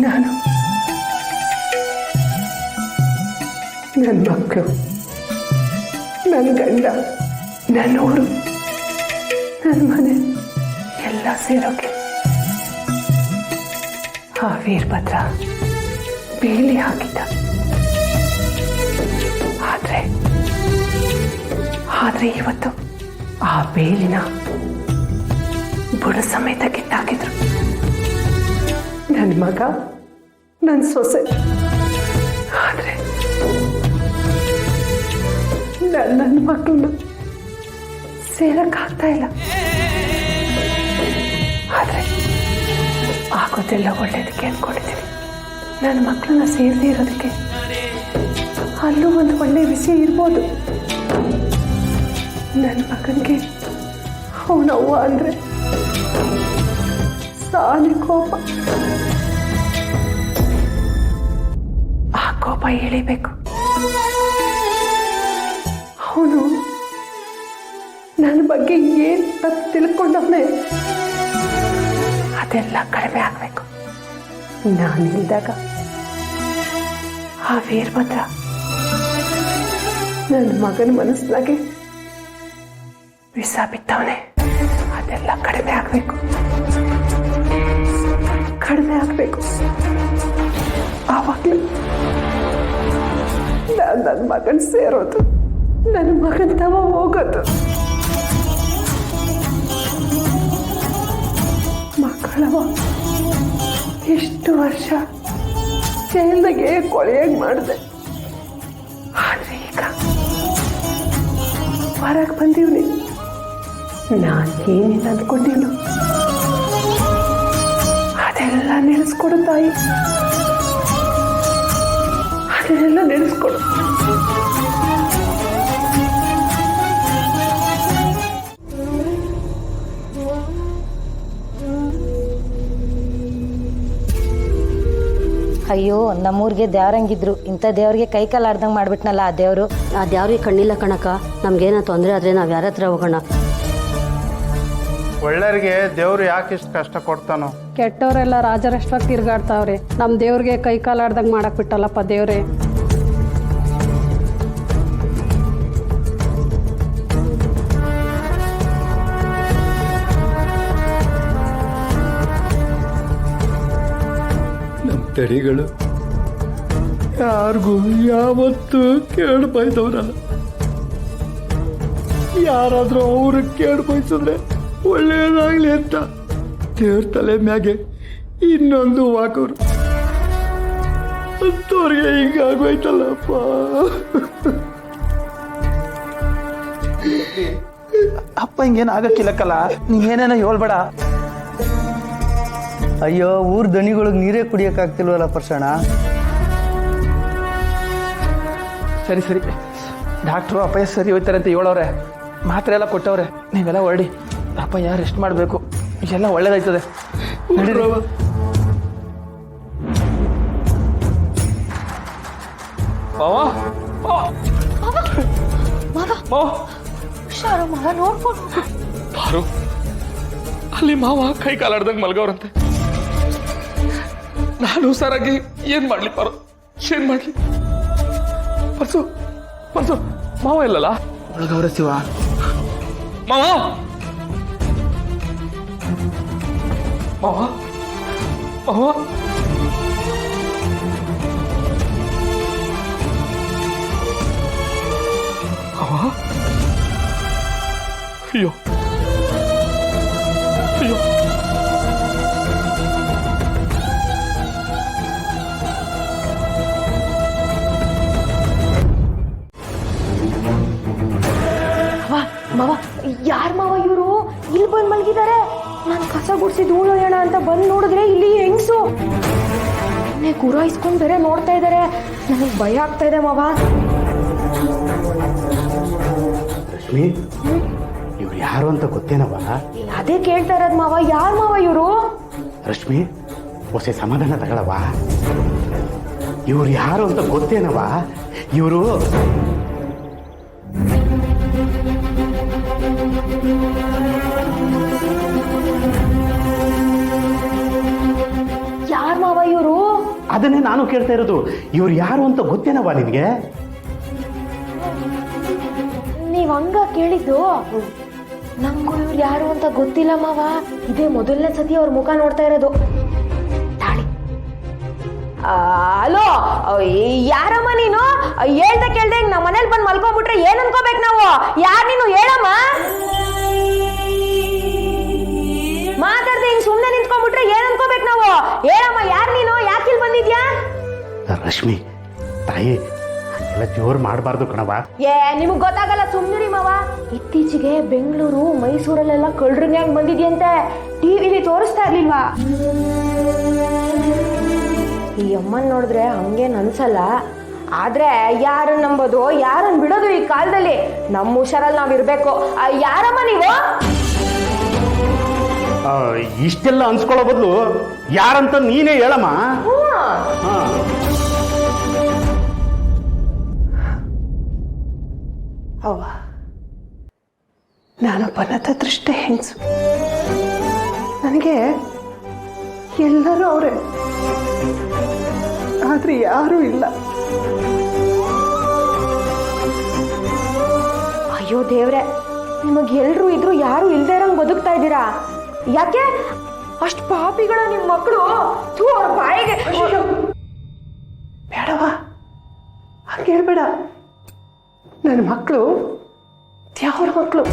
ನಾನು ನನ್ನ ಮಕ್ಕಳು, ನನ್ನ ಗಂಡ, ನನ್ನ ಊರು, ನನ್ನ ಮನೆ ಎಲ್ಲ ಸೇರೋಕೆ ಆ ವೀರಭದ್ರ ಬೇಲಿ ಹಾಕಿದ್ದ. ಆದ್ರೆ ಇವತ್ತು ಆ ಬೇಲಿನ ಬುಡ ಸಮೇತ ಕಿತ್ತಾಕಿದ್ರು. ನನ್ನ ಮಗ, ನನ್ನ ಸೊಸೆ. ಆದ್ರೆ ನನ್ನ ಮಕ್ಕಳನ್ನ ಸೇರಕ್ಕಾಗ್ತಾ ಇಲ್ಲ. ಆದ್ರೆ ಆಗೋದೆಲ್ಲ ಒಳ್ಳೇದಕ್ಕೆ ಅನ್ಕೊಂಡಿದ್ದೀನಿ. ನನ್ನ ಮಕ್ಕಳನ್ನ ಸೇರದೇ ಇರೋದಕ್ಕೆ ಅಲ್ಲೂ ಒಂದು ಒಳ್ಳೆ ವಿಷಯ ಇರ್ಬೋದು. ನನ್ನ ಮಗನಿಗೆ ಅವನವ್ವ ಅಂದ್ರೆ ಸಾಲಿ ಕೋಪ. ಆ ಕೋಪ ಇಳಿಬೇಕು. ಅವನು ನನ್ನ ಬಗ್ಗೆ ಏನ್ ತಪ್ಪು ತಿಳ್ಕೊಂಡವನೇ ಅದೆಲ್ಲ ಕಡಿಮೆ ಆಗ್ಬೇಕು. ನಾನಿಲ್ದಾಗ ಆ ವೀರಭದ್ರ ನನ್ನ ಮಗನ ಮನಸ್ಸಿನಾಗೆ ವಿಷ ಬಿತ್ತವನೆ. ಅದೆಲ್ಲ ಕಡಿಮೆ ಆಗ್ಬೇಕು. ಆವಾಗಲೂ ನನ್ನ ಮಗನ್ ಸೇರೋದು, ನನ್ನ ಮಗನ್ ತವ ಹೋಗೋದು. ಮಕ್ಕಳವ ಎಷ್ಟು ವರ್ಷ ಜೈಲ್ದಾಗೆ ಕೊಳೆಯಾಗಿ ಮಾಡಿದೆ. ಆದ್ರೆ ಈಗ ಹೊರಗೆ ಬಂದೀವ್ನಿ. ನಾನು ಏನೇನು ಅಂದ್ಕೊಂಡಿವ್ನು ಅದೆಲ್ಲ ನೆನೆಸ್ಕೊಡು ತಾಯಿ, ಅದನ್ನೆಲ್ಲ ನೆನೆಸ್ಕೊಡು. ಅಯ್ಯೋ, ನಮ್ಮೂರಿಗೆ ದೇವ್ರಂಗಿದ್ರು, ಇಂಥ ದೇವ್ರಿಗೆ ಕೈ ಕಾಲು ಆಡ್ದಂಗೆ ಮಾಡ್ಬಿಟ್ನಲ್ಲ ಆ ದೇವರು. ಆ ದೇವ್ರಿಗೆ ಕಣ್ಣಿಲ್ಲ ಕಣಕ್ಕ. ನಮ್ಗೇನೋ ತೊಂದರೆ ಆದರೆ ನಾವು ಯಾರ ಹತ್ರ ಹೋಗೋಣ? ಒಳ್ಳೆಯವ್ರಿಗೆ ದೇವ್ರು ಯಾಕೆ ಇಷ್ಟು ಕಷ್ಟ ಕೊಡ್ತಾನೋ? ಕೆಟ್ಟವರೆಲ್ಲ ರಾಜರಷ್ಟವಾಗಿ ತಿರ್ಗಾಡ್ತಾವ್ರೆ. ನಮ್ಮ ದೇವ್ರಿಗೆ ಕೈ ಕಾಲು ಆಡ್ದಂಗೆ ಮಾಡಕ್ ಬಿಟ್ಟಲ್ಲಪ್ಪ ದೇವ್ರೆ. ನಮ್ಮ ತಡಿಗಳು ಯಾರಿಗೂ ಯಾವತ್ತೂ ಕೇಳು ಬಯದವ್ರಲ್ಲ. ಯಾರಾದ್ರೂ ಅವ್ರ ಕೇಳು ಬಯಸಿದ್ರೆ ಒಳ್ಳೆಯದಾಗ್ಲಿ ಅಂತ ದೇವ್ರ ತಲೆ ಮ್ಯಾಗೆ ಇನ್ನೊಂದು ವಾಕೋರು ಅಂತವ್ರಿಗೆ ಹಿಂಗಾಗೋಯ್ತಲ್ಲಪ್ಪ. ಅಪ್ಪ ಹಿಂಗೇನು ಆಗಕ್ಕಿಲ್ಲಕ್ಕಲ್ಲ, ನೀನೇನೇನೋ ಹೇಳ್ಬೇಡ. ಅಯ್ಯೋ, ಊರ್ ದನಿಗಳಿಗೆ ನೀರೇ ಕುಡಿಯೋಕ್ಕಾಗ್ತಿಲ್ವಲ್ಲ ಪರ್ಸಣ. ಸರಿ ಡಾಕ್ಟ್ರು ಅಪ್ಪಯ್ಯ ಸರಿ ಹೋಯ್ತಾರೆ ಅಂತ ಹೇಳೋರೆ, ಮಾತ್ರೆ ಎಲ್ಲ ಕೊಟ್ಟವ್ರೆ. ನೀವೆಲ್ಲ ಹೊರಡಿ, ಅಪ್ಪಯ್ಯ ರೆಸ್ಟ್ ಮಾಡಬೇಕು. ಎಲ್ಲ ಒಳ್ಳೇದಾಯ್ತದೆ. ನಡೀರಿ. ಅಲ್ಲಿ ಮಾವ ಕೈ ಕಾಲಾಡ್ದಂಗೆ ಮಲ್ಗವ್ರಂತೆ. ನಾನು ಹುಷಾರಾಗಿ ಏನ್ ಮಾಡ್ಲಿ ಪಾರು, ಏನ್ ಮಾಡ್ಲಿ? ಪರ್ಸು ಮಾವ ಇಲ್ಲಲ್ಲ? ಒಳಗವ್ರ ಶಿವ. ಮಾವ ಮಾವ ಮಾವ ಮಾವ ಅಯ್ಯೋ ಅಯ್ಯೋ. ಮಾವ, ಯಾರ ಮಾವ ಇವರು? ಇಲ್ಲಿ ಬಂದು ಮಲಗಿದ್ದಾರೆ. ನಾನು ಕಸ ಗುಡಿಸಿ ಧೂಳು ಹೇಳ ಅಂತ ಬಂದು ನೋಡಿದ್ರೆ ಇಲ್ಲಿ ಹೆಂಗ್ಸು ಗುರಾಯಿಸ್ಕೊಂಡು ಬೇರೆ ನೋಡ್ತಾ ಇದ್ದಾರೆ. ನನಗೆ ಭಯ ಆಗ್ತಾ ಇದೆ ಮಾವ. ರಶ್ಮಿ, ಇವ್ರು ಯಾರು ಅಂತ ಗೊತ್ತೇನವ? ಅದೇ ಕೇಳ್ತಾ ಇರೋದು ಮಾವ. ಯಾರು ಮಾವ ಇವರು? ರಶ್ಮಿ, ಹೊಸ ಸಮಾಧಾನ ತಗೊಳವ. ಇವ್ರು ಯಾರು ಅಂತ ಗೊತ್ತೇನವ? ಇವರು ಯಾರು ಮಾವ ಇವರು? ಅದನ್ನೇ ನಾನು ಕೇಳ್ತಾ ಇರೋದು. ಇವ್ರು ಯಾರು ಅಂತ ಗೊತ್ತೇನವ್ವ ನಿನಗೆ? ನೀವ್ ಹಂಗ ಕೇಳಿದ್ದು? ನಂಗೂ ಇವ್ರು ಯಾರು ಅಂತ ಗೊತ್ತಿಲ್ಲ ಮಾವ. ಇದೇ ಮೊದಲನೇ ಸತಿ ಅವ್ರ ಮುಖ ನೋಡ್ತಾ ಇರೋದು. ತಾಳಿ. ಹಲೋ, ಯಾರಮ್ಮ ನೀನು? ಹೇಳ್ದೆ ಕೇಳ್ದೆ ನಮ್ಮ ಮನೇಲಿ ಬಂದು ಮಲ್ಕೊಂಡ್ಬಿಟ್ರೆ ಏನ್ ಅನ್ಕೋಬೇಕು ನಾವು? ಯಾರು ನೀನು? ಹೇಳಮ್ಮ. ಮಾತಾಡ್ದೆ ಹಿಂಗ್ ಸುಮ್ನೆ ನಿಂತ್ಕೊಂಡ್ಬಿಟ್ರೆ ಏನ್ ಅನ್ಕೋಬೇಕು ನಾವು? ಹೇಳಮ್ಮ, ಯಾರು ನೀನು? ಯಾಕೆ ಇಲ್ಲಿ ಬಂದಿದ್ಯಾ? ರಶ್ಮಿ ತಾಯಿ, ಎಲ್ಲ ಜೋರು ಮಾಡಬಾರ್ದು ಕಣವ. ನಿಮಗ್ ಗೊತ್ತಾಗಲ್ಲ, ಸುಮ್ನಿರಿ ಮಾವ. ಇತ್ತೀಚೆಗೆ ಬೆಂಗಳೂರು ಮೈಸೂರಲ್ಲೆಲ್ಲ ಕಳ್ರಂಗ್ ಬಂದಿದ್ಯಂತೆ. ಟಿವಿಲಿ ತೋರಿಸ್ತಾ ಇರ್ಲಿಲ್ವಾ? ಈ ಅಮ್ಮನ್ ನೋಡಿದ್ರೆ ಹಂಗೇನ್ ಅನ್ಸಲ್ಲ. ಆದ್ರೆ ಯಾರನ್ನ ನಂಬೋದು, ಯಾರನ್ನ ಬಿಡೋದು ಈ ಕಾಲದಲ್ಲಿ? ನಮ್ಮ ಹುಷಾರಲ್ಲಿ ನಾವ್ ಇರ್ಬೇಕು. ಯಾರಮ್ಮ ನೀವು? ಇಷ್ಟೆಲ್ಲ ಅನ್ಸ್ಕೊಳ್ಳೋ ಬದಲು ಯಾರಂತ ನೀನೇ ಹೇಳಮ್ಮ. ಅವ್ವ, ನಾನೊಬ್ಬ ನತದೃಷ್ಟ ಹೆಂಗಸು. ನನಗೆ ಎಲ್ಲರೂ ಅವರೇ, ಆದ್ರೆ ಯಾರೂ ಇಲ್ಲ. ಅಯ್ಯೋ ದೇವ್ರೆ, ನಿಮಗ್ ಎಲ್ರು ಇದ್ರು ಯಾರು ಇಲ್ದೇ ಇರಂಗ್ ಬದುಕ್ತಾ ಇದ್ದೀರಾ. ಯಾಕೆ ಅಷ್ಟ್ ಪಾಪಿಗಳ ನಿಮ್ ಮಕ್ಕಳು? ಅವ್ರ ಬಾಯಿಗೆ. ಬೇಡವಾ, ಹಾಗೆ ಹೇಳ್ಬೇಡ. ನನ್ನ ಮಕ್ಕಳು ತ್ಯಾವ್ರ ಮಕ್ಕಳು.